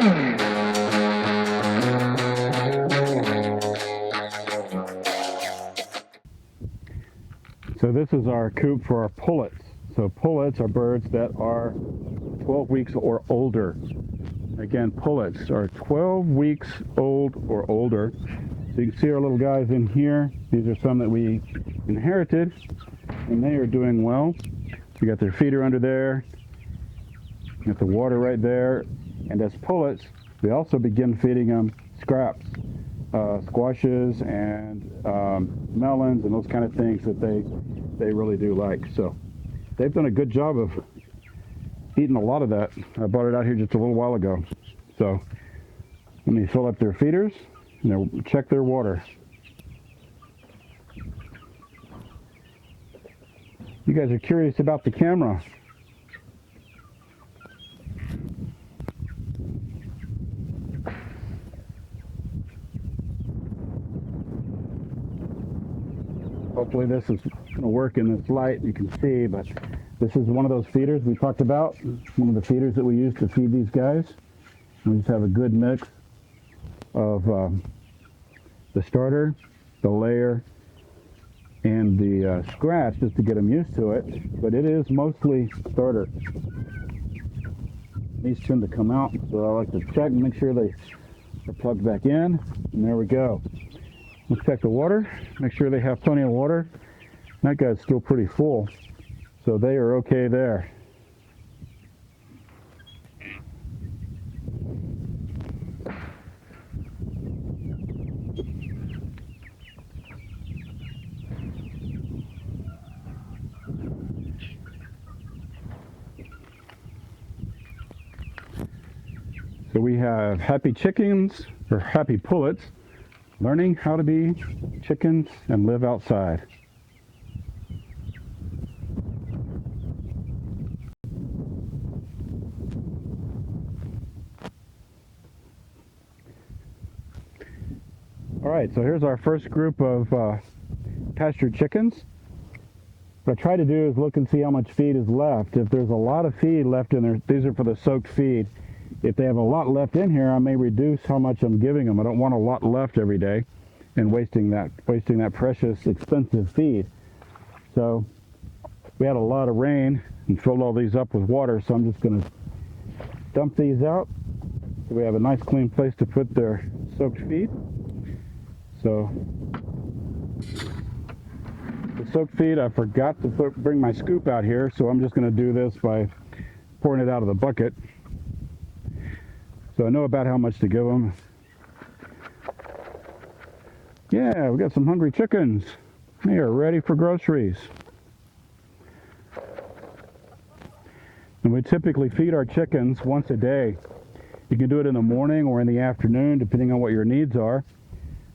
So this is our coop for our pullets. So pullets are birds that are 12 weeks or older. Again, pullets are 12 weeks old or older. So you can see our little guys in here. These are some that we inherited, and they are doing well. We got their feeder under there, got the water right there, and as pullets, we also begin feeding them scraps, squashes and melons and those kind of things that they really do like. So they've done a good job of eating a lot of that. I brought it out here just a little while ago. So let me fill up their feeders and they'll check their water. You guys are curious about the camera. Hopefully this is going to work in this light, you can see, but this is one of those feeders we talked about, one of the feeders that we use to feed these guys. We just have a good mix of the starter, the layer, and the scratch just to get them used to it, but it is mostly starter. These tend to come out, so I like to check and make sure they are plugged back in, and there we go. Let's check the water, make sure they have plenty of water. That guy's still pretty full, so they are okay there. So we have happy chickens, or happy pullets, learning how to be chickens and live outside. All right, so here's our first group of pastured chickens. What I try to do is look and see how much feed is left. If there's a lot of feed left in there, these are for the soaked feed. If they have a lot left in here, I may reduce how much I'm giving them. I don't want a lot left every day and wasting that precious, expensive feed. So we had a lot of rain and filled all these up with water, so I'm just going to dump these out so we have a nice clean place to put their soaked feed. So the soaked feed, I forgot to bring my scoop out here, so I'm just going to do this by pouring it out of the bucket. So I know about how much to give them. Yeah, we got some hungry chickens. They are ready for groceries. And we typically feed our chickens once a day. You can do it in the morning or in the afternoon, depending on what your needs are.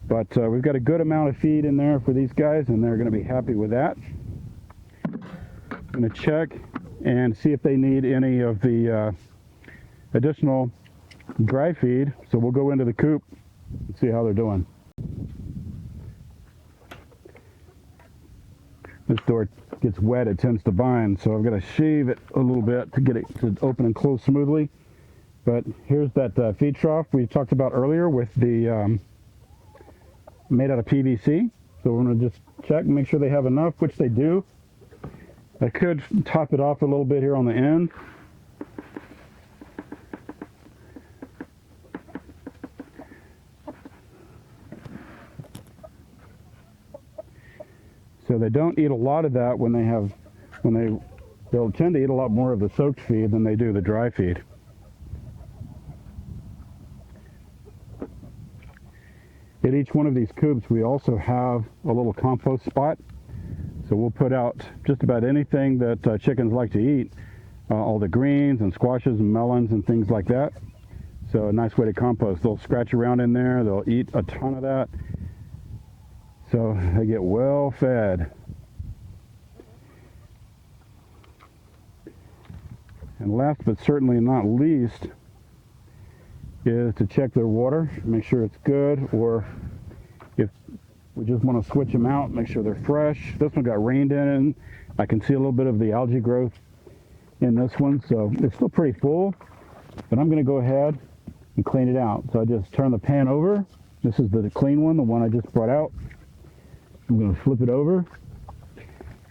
But we've got a good amount of feed in there for these guys, and they're going to be happy with that. I'm going to check and see if they need any of the additional dry feed. So we'll go into the coop and see how they're doing. This door gets wet, it tends to bind, so I've got to shave it a little bit to get it to open and close smoothly. But here's that feed trough we talked about earlier with the made out of PVC. So we're going to just check and make sure they have enough, which they do. I could top it off a little bit here on the end. So they don't eat a lot of that they'll tend to eat a lot more of the soaked feed than they do the dry feed. At each one of these coops, we also have a little compost spot. So we'll put out just about anything that chickens like to eat, all the greens and squashes and melons and things like that. So a nice way to compost. They'll scratch around in there, they'll eat a ton of that. So they get well fed. And last but certainly not least is to check their water, make sure it's good, or if we just want to switch them out, make sure they're fresh. This one got rained in. I can see a little bit of the algae growth in this one, so it's still pretty full. But I'm going to go ahead and clean it out. So I just turn the pan over. This is the clean one, the one I just brought out. I'm going to flip it over,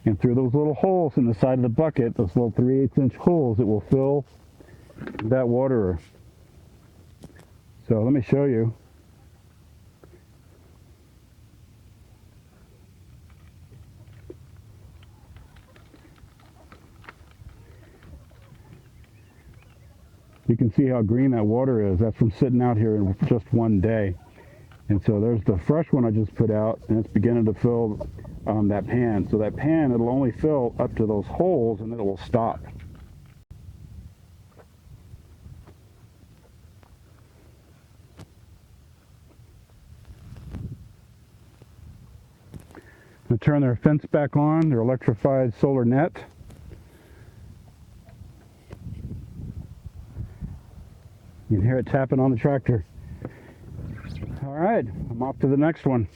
and through those little holes in the side of the bucket, those little 3/8 inch holes, it will fill that waterer. So let me show you. You can see how green that water is. That's from sitting out here in just one day. And so there's the fresh one I just put out, and it's beginning to fill that pan. So that pan, it'll only fill up to those holes, and then it will stop. I'm going to turn their fence back on, their electrified solar net. You can hear it tapping on the tractor. All right, I'm off to the next one.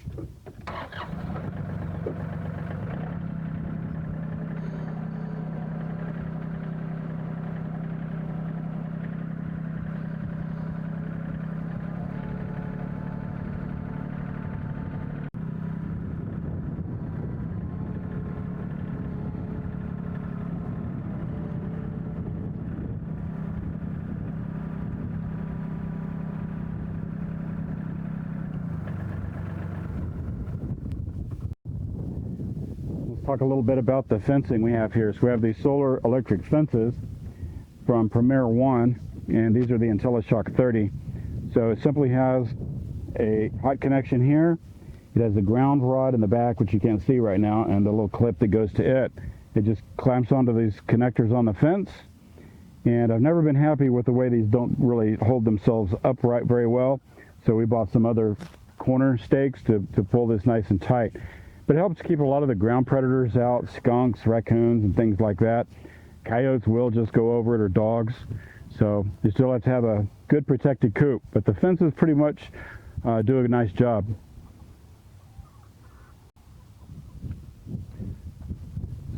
Talk a little bit about the fencing we have here. So we have these solar electric fences from Premier One, and these are the IntelliShock 30. So it simply has a hot connection here. It has a ground rod in the back, which you can't see right now, and a little clip that goes to it. It just clamps onto these connectors on the fence, and I've never been happy with the way these don't really hold themselves upright very well. So we bought some other corner stakes to pull this nice and tight. But it helps keep a lot of the ground predators out, skunks, raccoons, and things like that. Coyotes will just go over it, or dogs. So you still have to have a good protected coop. But the fences pretty much do a nice job.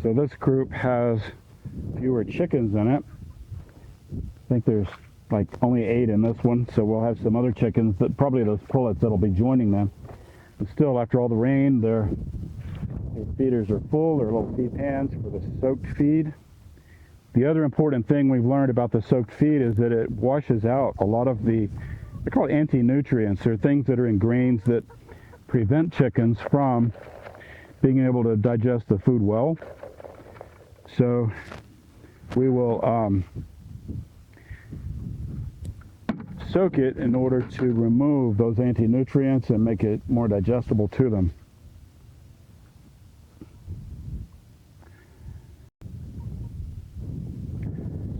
So this coop has fewer chickens in it. I think there's like only 8 in this one. So we'll have some other chickens, that probably those pullets that'll be joining them. But still, after all the rain, their feeders are full. Their little feed pans for the soaked feed. The other important thing we've learned about the soaked feed is that it washes out a lot of the, they're called anti-nutrients. They're things that are in grains that prevent chickens from being able to digest the food well. So we will soak it in order to remove those anti-nutrients and make it more digestible to them.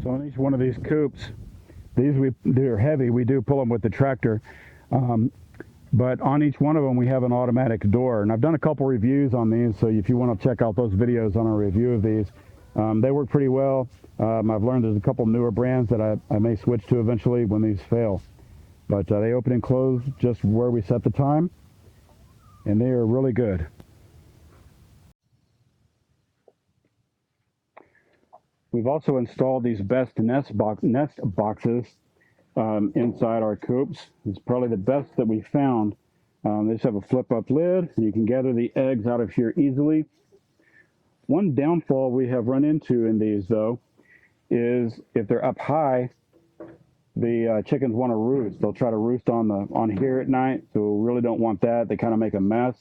So on each one of these coops, they're heavy. We do pull them with the tractor, but on each one of them we have an automatic door. And I've done a couple reviews on these, so if you want to check out those videos on a review of these, they work pretty well. I've learned there's a couple newer brands that I may switch to eventually when these fail. But they open and close just where we set the time, and they are really good. We've also installed these best nest boxes inside our coops. It's probably the best that we found. They just have a flip-up lid, and you can gather the eggs out of here easily. One downfall we have run into in these, though, is if they're up high, the chickens want to roost. They'll try to roost on here at night, so we really don't want that. They kind of make a mess.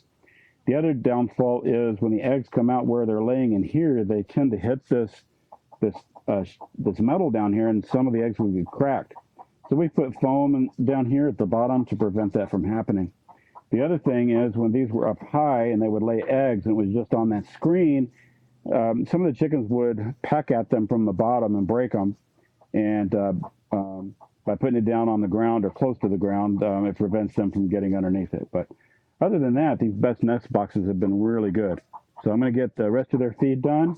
The other downfall is when the eggs come out where they're laying in here, they tend to hit this metal down here, and some of the eggs will get cracked. So we put foam down here at the bottom to prevent that from happening. The other thing is when these were up high and they would lay eggs and it was just on that screen, some of the chickens would peck at them from the bottom and break them. And by putting it down on the ground or close to the ground, it prevents them from getting underneath it. But other than that, these best nest boxes have been really good. So I'm going to get the rest of their feed done,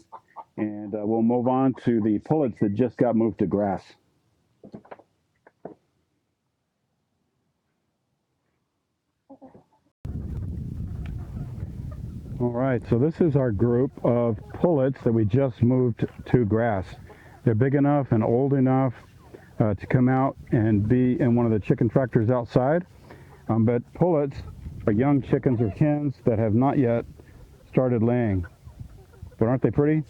and we'll move on to the pullets that just got moved to grass. All right, so this is our group of pullets that we just moved to grass. They're big enough and old enough to come out and be in one of the chicken tractors outside. But pullets are young chickens or hens that have not yet started laying. But aren't they pretty?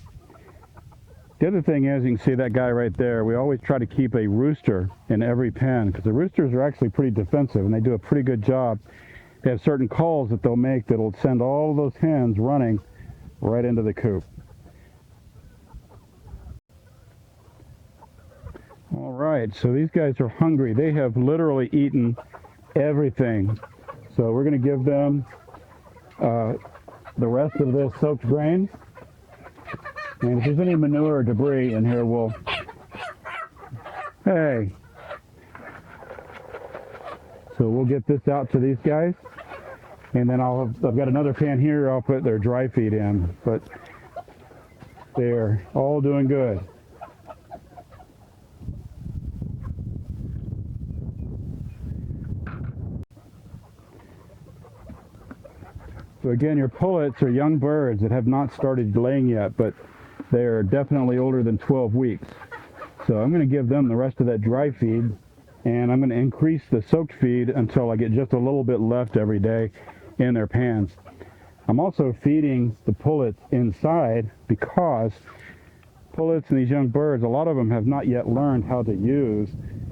The other thing is, you can see that guy right there. We always try to keep a rooster in every pen because the roosters are actually pretty defensive and they do a pretty good job. They have certain calls that they'll make that'll send all of those hens running right into the coop. All right, so these guys are hungry. They have literally eaten everything. So we're going to give them the rest of this soaked grain. And if there's any manure or debris in here, we'll... Hey! So we'll get this out to these guys. And then I've got another pan here I'll put their dry feed in. But they're all doing good. So again, your pullets are young birds that have not started laying yet, but they're definitely older than 12 weeks. So I'm going to give them the rest of that dry feed, and I'm going to increase the soaked feed until I get just a little bit left every day in their pans. I'm also feeding the pullets inside because pullets and these young birds, a lot of them have not yet learned how to use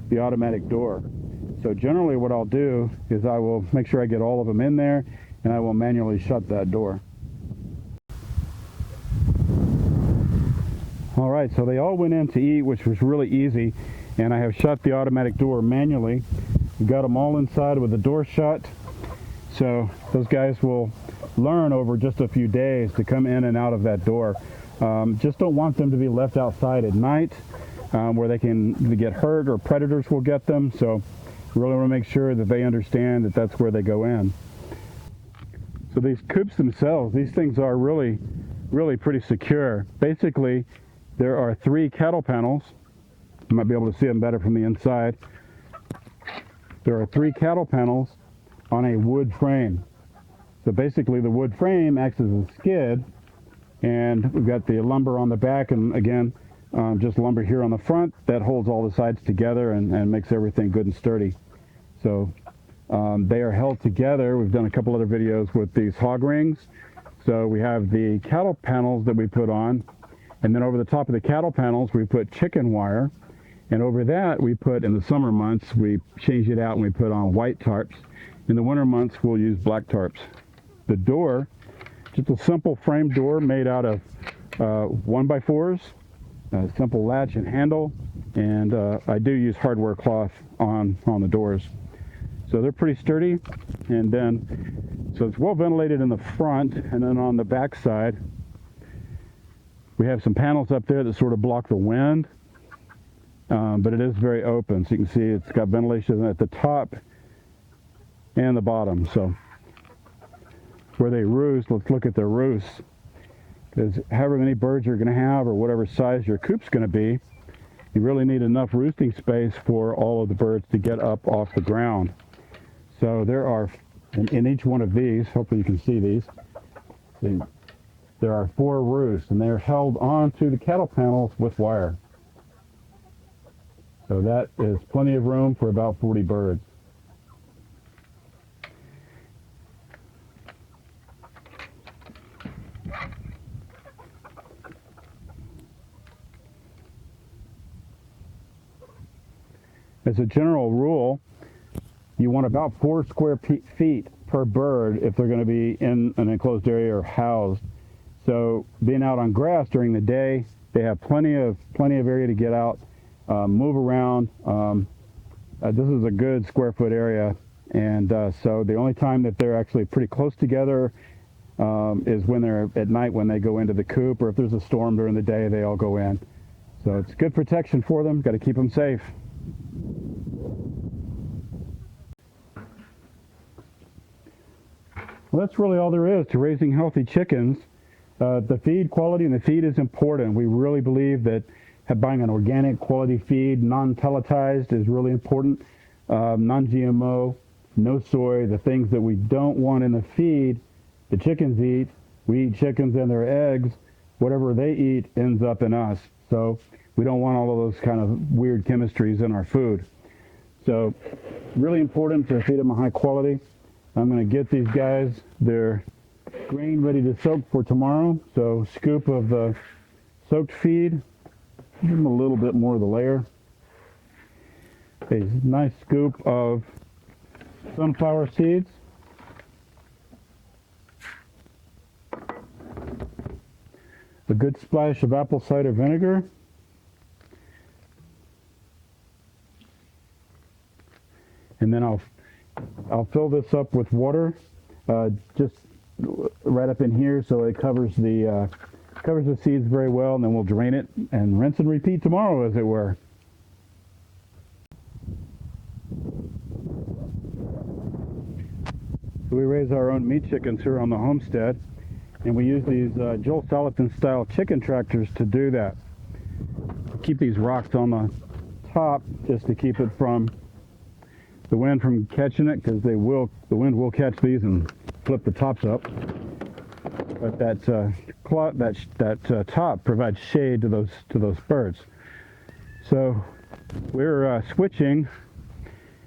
the automatic door. So generally what I'll do is I will make sure I get all of them in there, and I will manually shut that door. All right, so they all went in to eat, which was really easy, and I have shut the automatic door manually. We got them all inside with the door shut, so those guys will learn over just a few days to come in and out of that door. Just don't want them to be left outside at night where they can get hurt or predators will get them, so we really want to make sure that they understand that that's where they go in. So these coops themselves, these things are really pretty secure. Basically, there are 3 cattle panels. You might be able to see them better from the inside. There are 3 cattle panels on a wood frame. So basically the wood frame acts as a skid, and we've got the lumber on the back, and again, just lumber here on the front that holds all the sides together and makes everything good and sturdy. So they are held together. We've done a couple other videos with these hog rings. So we have the cattle panels that we put on, and then over the top of the cattle panels we put chicken wire, and over that we put, in the summer months, we change it out and we put on white tarps. In the winter months we'll use black tarps. The door, just a simple frame door made out of 1x4s, a simple latch and handle, and I do use hardware cloth on the doors. So they're pretty sturdy, and then, so it's well ventilated in the front, and then on the back side, we have some panels up there that sort of block the wind, but it is very open. So you can see it's got ventilation at the top and the bottom. So where they roost, let's look at their roosts, because however many birds you're going to have, or whatever size your coop's going to be, you really need enough roosting space for all of the birds to get up off the ground. So there are, in each one of these, hopefully you can see these, there are 4 roosts, and they're held onto the cattle panels with wire. So that is plenty of room for about 40 birds. As a general rule, you want about 4 square feet per bird if they're going to be in an enclosed area or housed. So being out on grass during the day, they have plenty of area to get out, move around. This is a good square foot area, and so the only time that they're actually pretty close together is when they're at night, when they go into the coop, or if there's a storm during the day, they all go in. So it's good protection for them. Got to keep them safe. Well, that's really all there is to raising healthy chickens. The feed quality, and the feed is important. We really believe that buying an organic quality feed, non-pelletized, is really important. Non-GMO, no soy, the things that we don't want in the feed, the chickens eat. We eat chickens and their eggs. Whatever they eat ends up in us. So We don't want all of those kind of weird chemistries in our food. So really important to feed them a high quality. I'm going to get these guys their grain ready to soak for tomorrow. So scoop of the soaked feed, give them a little bit more of the layer. A nice scoop of sunflower seeds. A good splash of apple cider vinegar. And then I'll fill this up with water, just right up in here, so it covers the seeds very well, and then we'll drain it and rinse and repeat tomorrow, as it were. So we raise our own meat chickens here on the homestead, and we use these Joel Salatin style chicken tractors to do that. Keep these rocks on the top just to keep it from the wind from catching it, because the wind will catch these and flip the tops up. But that top provides shade to those birds. So we're switching,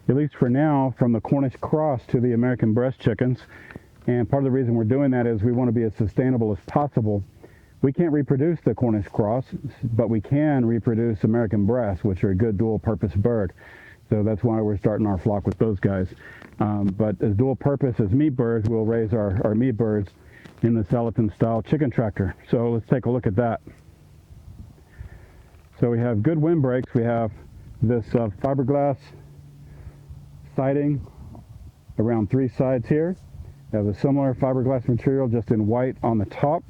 at least for now, from the Cornish cross to the American breast chickens. And part of the reason we're doing that is we want to be as sustainable as possible. We can't reproduce the Cornish cross, but we can reproduce American breasts, which are a good dual-purpose bird. So that's why we're starting our flock with those guys. But as dual purpose as meat birds, we'll raise our meat birds in the Salatin style chicken tractor. So let's take a look at that. So we have good windbreaks. We have this fiberglass siding around 3 sides here. We have a similar fiberglass material just in white on the top.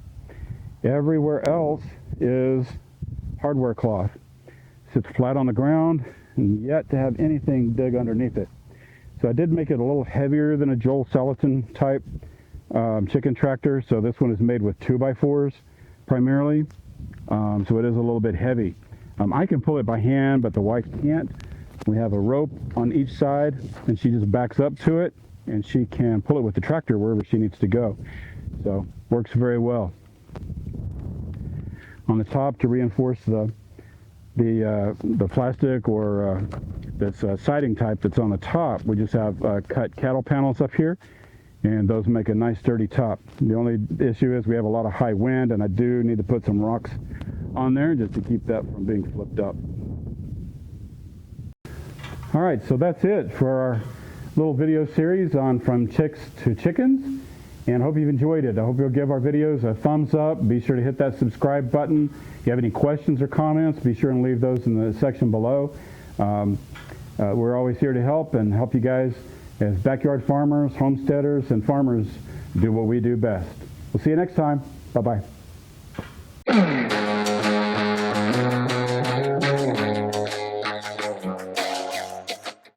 Everywhere else is hardware cloth. Sits flat on the ground, and yet to have anything dig underneath it. So I did make it a little heavier than a Joel Salatin type chicken tractor. So this one is made with 2x4s primarily. So it is a little bit heavy. I can pull it by hand, but the wife can't. We have a rope on each side, and she just backs up to it, and she can pull it with the tractor wherever she needs to go. So works very well. On the top, to reinforce the plastic or this siding type that's on the top, we just have cut cattle panels up here, and those make a nice sturdy top. The only issue is we have a lot of high wind, and I do need to put some rocks on there just to keep that from being flipped up. All right, so that's it for our little video series on From Chicks to Chickens, and I hope you've enjoyed it. I hope you'll give our videos a thumbs up. Be sure to hit that subscribe button. If you have any questions or comments, be sure and leave those in the section below. We're always here to help you guys as backyard farmers, homesteaders, and farmers do what we do best. We'll see you next time. Bye-bye.